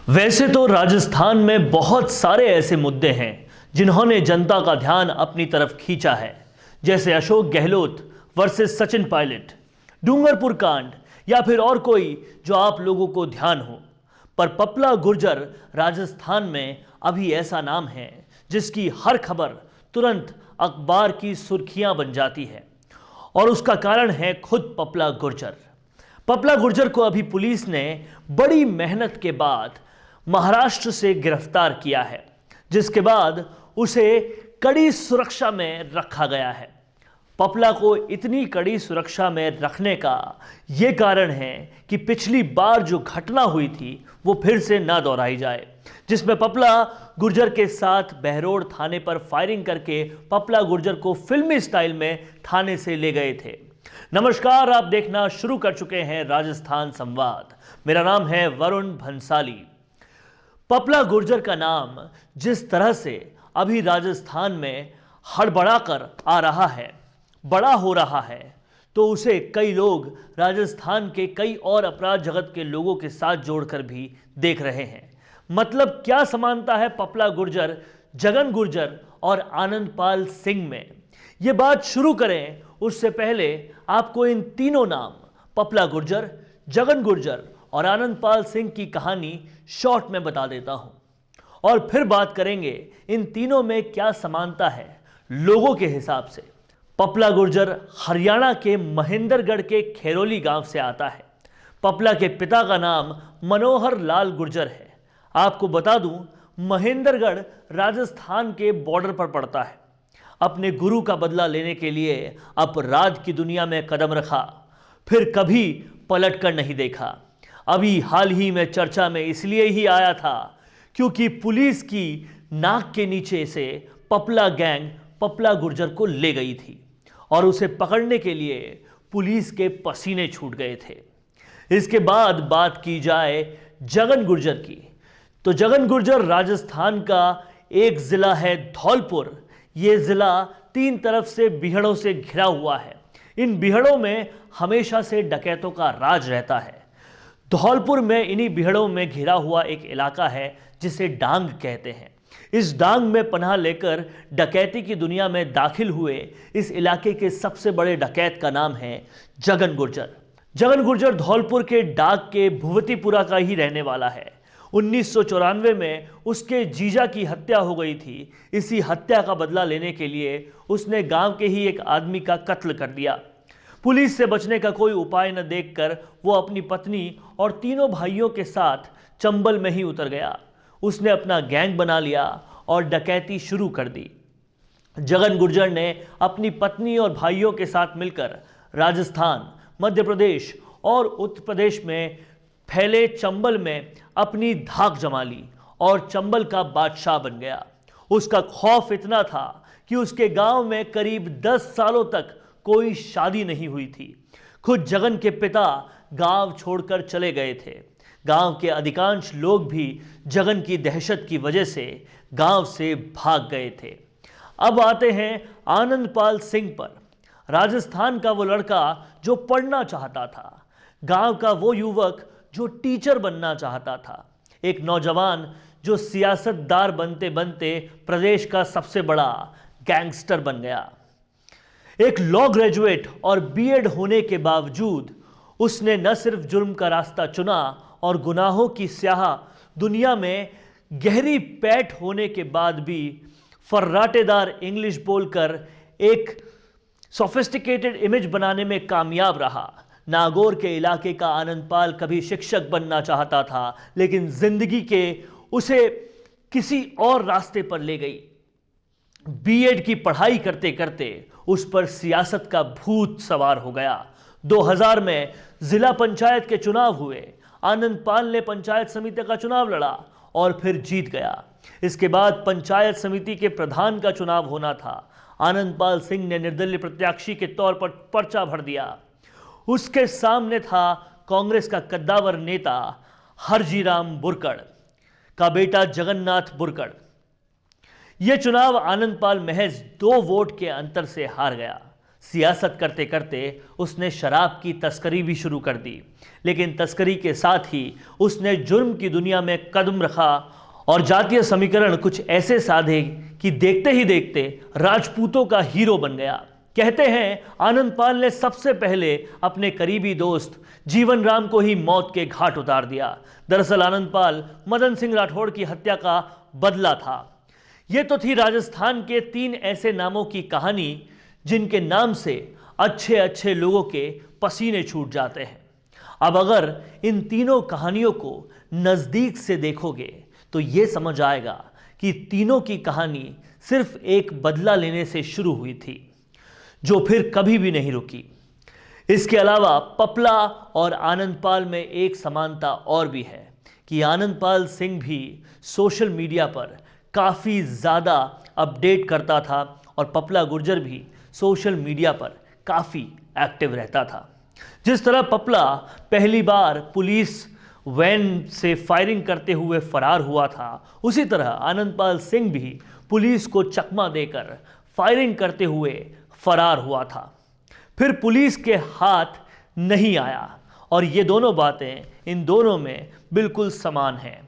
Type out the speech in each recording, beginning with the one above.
वैसे तो राजस्थान में बहुत सारे ऐसे मुद्दे हैं जिन्होंने जनता का ध्यान अपनी तरफ खींचा है, जैसे अशोक गहलोत वर्सेस सचिन पायलट, डूंगरपुर कांड या फिर और कोई जो आप लोगों को ध्यान हो। पर पपला गुर्जर राजस्थान में अभी ऐसा नाम है जिसकी हर खबर तुरंत अखबार की सुर्खियां बन जाती है, और उसका कारण है खुद पपला गुर्जर। पपला गुर्जर को अभी पुलिस ने बड़ी मेहनत के बाद महाराष्ट्र से गिरफ्तार किया है, जिसके बाद उसे कड़ी सुरक्षा में रखा गया है। पपला को इतनी कड़ी सुरक्षा में रखने का यह कारण है कि पिछली बार जो घटना हुई थी वो फिर से ना दोहराई जाए, जिसमें पपला गुर्जर के साथ बहरोड थाने पर फायरिंग करके पपला गुर्जर को फिल्मी स्टाइल में थाने से ले गए थे। नमस्कार, आप देखना शुरू कर चुके हैं राजस्थान संवाद। मेरा नाम है वरुण भंसाली। पपला गुर्जर का नाम जिस तरह से अभी राजस्थान में हड़बड़ाकर आ रहा है, बड़ा हो रहा है, तो उसे कई लोग राजस्थान के कई और अपराध जगत के लोगों के साथ जोड़कर भी देख रहे हैं। मतलब क्या समानता है पपला गुर्जर, जगन गुर्जर और आनंदपाल सिंह में? ये बात शुरू करें उससे पहले आपको इन तीनों नाम पपला गुर्जर, जगन गुर्जर और आनंदपाल सिंह की कहानी शॉर्ट में बता देता हूं, और फिर बात करेंगे इन तीनों में क्या समानता है लोगों के हिसाब से। पपला गुर्जर हरियाणा के महेंद्रगढ़ के खेरोली गांव से आता है। पपला के पिता का नाम मनोहर लाल गुर्जर है। आपको बता दूं, महेंद्रगढ़ राजस्थान के बॉर्डर पर पड़ता है। अपने गुरु का बदला लेने के लिए अपराध की दुनिया में कदम रखा, फिर कभी पलट कर नहीं देखा। अभी हाल ही में चर्चा में इसलिए ही आया था क्योंकि पुलिस की नाक के नीचे से पपला गैंग पपला गुर्जर को ले गई थी और उसे पकड़ने के लिए पुलिस के पसीने छूट गए थे। इसके बाद बात की जाए जगन गुर्जर की, तो जगन गुर्जर राजस्थान का एक जिला है धौलपुर। यह जिला तीन तरफ से बिहड़ों से घिरा हुआ है। इन बिहड़ों में हमेशा से डकैतों का राज रहता है। धौलपुर में इन्हीं बिहड़ों में घिरा हुआ एक इलाका है जिसे डांग कहते हैं। इस डांग में पनाह लेकर डकैती की दुनिया में दाखिल हुए इस इलाके के सबसे बड़े डकैत का नाम है जगन गुर्जर। जगन गुर्जर धौलपुर के डांग के भुवतीपुरा का ही रहने वाला है। 1994 में उसके जीजा की हत्या हो गई थी। इसी हत्या का बदला लेने के लिए उसने गांव के ही एक आदमी का कत्ल कर दिया। पुलिस से बचने का कोई उपाय न देखकर वो अपनी पत्नी और तीनों भाइयों के साथ चंबल में ही उतर गया। उसने अपना गैंग बना लिया और डकैती शुरू कर दी। जगन गुर्जर ने अपनी पत्नी और भाइयों के साथ मिलकर राजस्थान, मध्य प्रदेश और उत्तर प्रदेश में फैले चंबल में अपनी धाक जमा ली और चंबल का बादशाह बन गया। उसका खौफ इतना था कि उसके गांव में करीब 10 सालों तक कोई शादी नहीं हुई थी। खुद जगन के पिता गांव छोड़कर चले गए थे। गांव के अधिकांश लोग भी जगन की दहशत की वजह से गांव से भाग गए थे। अब आते हैं आनंदपाल सिंह पर। राजस्थान का वो लड़का जो पढ़ना चाहता था, गांव का वो युवक जो टीचर बनना चाहता था, एक नौजवान जो सियासतदार बनते बनते प्रदेश का सबसे बड़ा गैंगस्टर बन गया। एक लॉ ग्रेजुएट और बीएड होने के बावजूद उसने न सिर्फ जुर्म का रास्ता चुना और गुनाहों की स्याह दुनिया में गहरी पैठ होने के बाद भी फर्राटेदार इंग्लिश बोलकर एक सोफिस्टिकेटेड इमेज बनाने में कामयाब रहा। नागौर के इलाके का आनंदपाल कभी शिक्षक बनना चाहता था, लेकिन जिंदगी के उसे किसी और रास्ते पर ले गई। बीएड की पढ़ाई करते करते उस पर सियासत का भूत सवार हो गया। 2000 में जिला पंचायत के चुनाव हुए। आनंदपाल ने पंचायत समिति का चुनाव लड़ा और फिर जीत गया। इसके बाद पंचायत समिति के प्रधान का चुनाव होना था। आनंदपाल सिंह ने निर्दलीय प्रत्याशी के तौर पर पर्चा भर दिया। उसके सामने था कांग्रेस का कद्दावर नेता हरजीराम बुरकड़ का बेटा जगन्नाथ बुरकड़। यह चुनाव आनंदपाल महज 2 वोट के अंतर से हार गया। सियासत करते करते उसने शराब की तस्करी भी शुरू कर दी, लेकिन तस्करी के साथ ही उसने जुर्म की दुनिया में कदम रखा और जातीय समीकरण कुछ ऐसे साधे कि देखते ही देखते राजपूतों का हीरो बन गया। कहते हैं आनंद पाल ने सबसे पहले अपने करीबी दोस्त जीवन राम को ही मौत के घाट उतार दिया। दरअसल आनंद पाल मदन सिंह राठौड़ की हत्या का बदला था। यह तो थी राजस्थान के 3 ऐसे नामों की कहानी जिनके नाम से अच्छे अच्छे लोगों के पसीने छूट जाते हैं। अब अगर इन तीनों कहानियों को नजदीक से देखोगे तो यह समझ आएगा कि तीनों की कहानी सिर्फ एक बदला लेने से शुरू हुई थी, जो फिर कभी भी नहीं रुकी। इसके अलावा पपला और आनंदपाल में एक समानता और भी है कि आनंदपाल सिंह भी सोशल मीडिया पर काफ़ी ज़्यादा अपडेट करता था और पपला गुर्जर भी सोशल मीडिया पर काफ़ी एक्टिव रहता था। जिस तरह पपला पहली बार पुलिस वैन से फायरिंग करते हुए फरार हुआ था, उसी तरह आनंदपाल सिंह भी पुलिस को चकमा देकर फायरिंग करते हुए फरार हुआ था, फिर पुलिस के हाथ नहीं आया। और ये दोनों बातें इन दोनों में बिल्कुल समान हैं।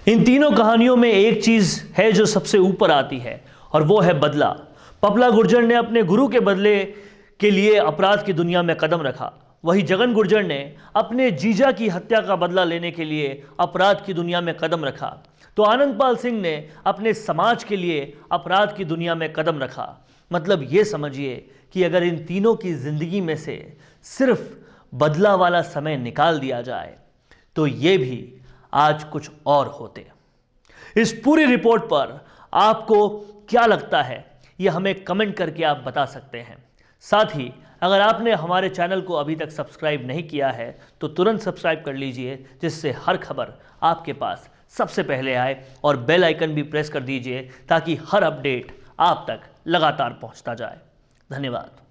इन तीनों कहानियों में एक चीज़ है जो सबसे ऊपर आती है और वो है बदला। पपला गुर्जर ने अपने गुरु के बदले के लिए अपराध की दुनिया में कदम रखा, वही जगन गुर्जर ने अपने जीजा की हत्या का बदला लेने के लिए अपराध की दुनिया में कदम रखा। तो आनंदपाल सिंह ने अपने समाज के लिए अपराध की दुनिया में कदम रखा। मतलब ये समझिए कि अगर इन तीनों की जिंदगी में से सिर्फ बदला वाला समय निकाल दिया जाए तो ये भी आज कुछ और होते। इस पूरी रिपोर्ट पर आपको क्या लगता है, ये हमें कमेंट करके आप बता सकते हैं। साथ ही अगर आपने हमारे चैनल को अभी तक सब्सक्राइब नहीं किया है तो तुरंत सब्सक्राइब कर लीजिए, जिससे हर खबर आपके पास सबसे पहले आए, और बेल आइकन भी प्रेस कर दीजिए ताकि हर अपडेट आप तक लगातार पहुंचता जाए। धन्यवाद।